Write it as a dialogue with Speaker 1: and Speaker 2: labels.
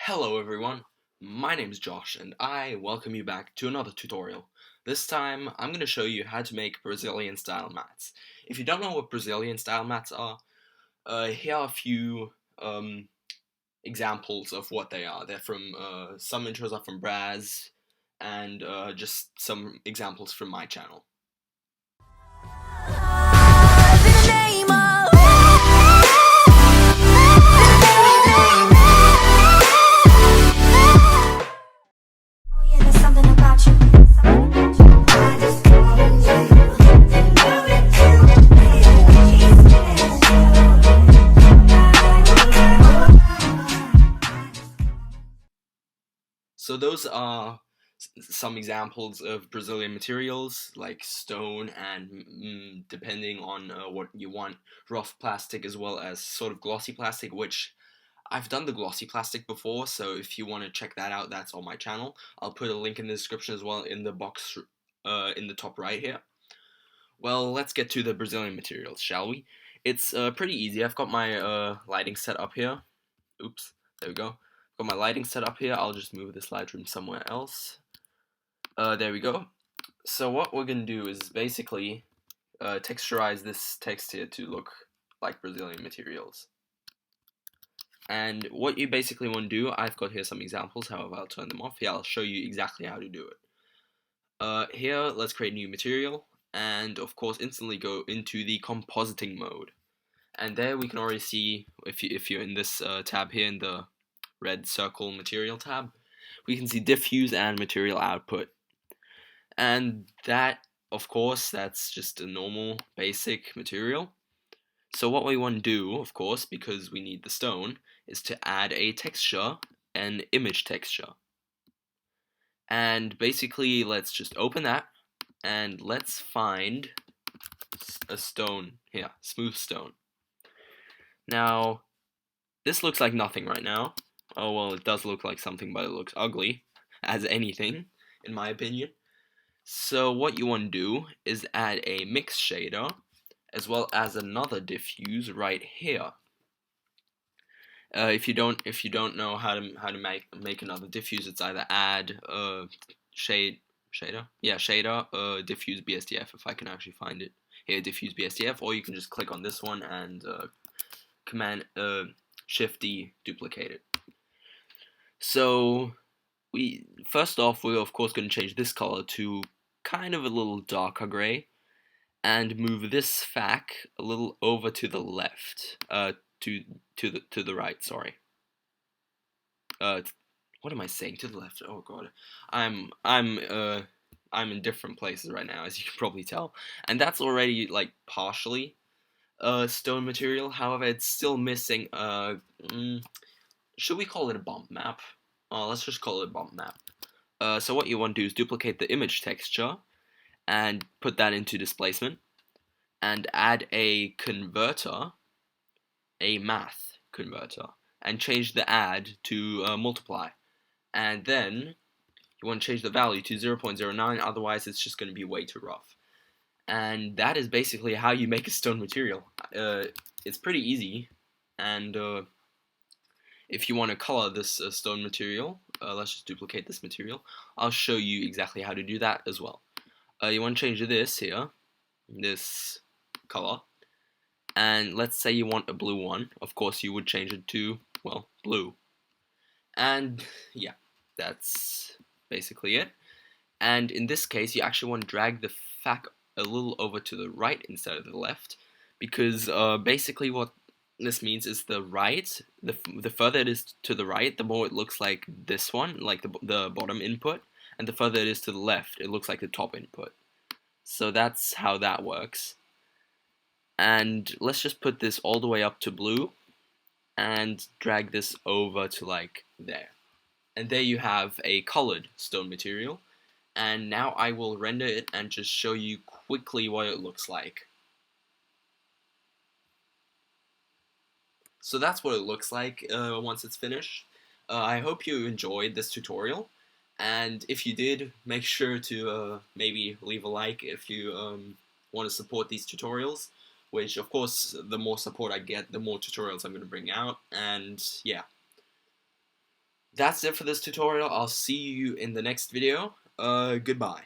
Speaker 1: Hello everyone, my name is Josh and I welcome you back to another tutorial. This time I'm going to show you how to make Brazilian style mats. If you don't know what Brazilian style mats are, here are a few examples of what they are. They're from, some intros are from Braz and just some examples from my channel. So those are some examples of Brazilian materials like stone and depending on what you want, rough plastic as well as sort of glossy plastic, which I've done the glossy plastic before, so if you want to check that out, that's on my channel. I'll put a link in the description as well in the box in the top right here. Well, let's get to the Brazilian materials, shall we? It's pretty easy. I've got my lighting set up here. Oops, there we go. Got my lighting set up here. I'll just move this Lightroom somewhere else. There we go. So what we're gonna do is basically texturize this text here to look like Brazilian materials. And what you basically want to do, I've got here some examples, however I'll turn them off. Here I'll show you exactly how to do it. Here, let's create new material, and of course instantly go into the compositing mode. And there we can already see, if you're in this tab here in the red circle material tab, we can see diffuse and material output. And that, of course, that's just a normal basic material. So what we want to do, of course, because we need the stone, is to add a texture, an image texture. And basically, let's just open that, and let's find a stone here, smooth stone. Now, this looks like nothing right now. Oh, well, it does look like something, but it looks ugly, as anything, in my opinion. So what you want to do is add a mix shader, as well as another diffuse right here. If you don't know how to make another diffuse, it's either add shader, diffuse BSDF, if I can actually find it here, diffuse BSDF, or you can just click on this one and command Shift D duplicate it. So first off we're of course going to change this color to kind of a little darker gray, and move this FAC a little over to the left, to the right. Sorry. What am I saying? To the left. Oh god, I'm in different places right now, as you can probably tell, and that's already like partially stone material. However, it's still missing. Should we call it a bump map? Let's just call it a bump map. So what you want to do is duplicate the image texture and put that into displacement, and add a converter, a math converter, and change the add to multiply. And then you want to change the value to 0.09, otherwise it's just going to be way too rough. And that is basically how you make a stone material. It's pretty easy, and if you want to color this stone material, let's just duplicate this material. I'll show you exactly how to do that as well. You want to change this here, this color, and let's say you want a blue one. Of course you would change it to, well, blue. And yeah, that's basically it. And in this case you actually want to drag the FAC a little over to the right instead of the left, because basically what this means is the further it is to the right, the more it looks like this one, like the bottom input, and the further it is to the left, it looks like the top input. So that's how that works. And let's just put this all the way up to blue, and drag this over to like there. And there you have a colored stone material. And now I will render it and just show you quickly what it looks like. So that's what it looks like once it's finished. I hope you enjoyed this tutorial, and if you did, make sure to maybe leave a like if you want to support these tutorials, which of course the more support I get, the more tutorials I'm going to bring out, and yeah. That's it for this tutorial. I'll see you in the next video. Goodbye.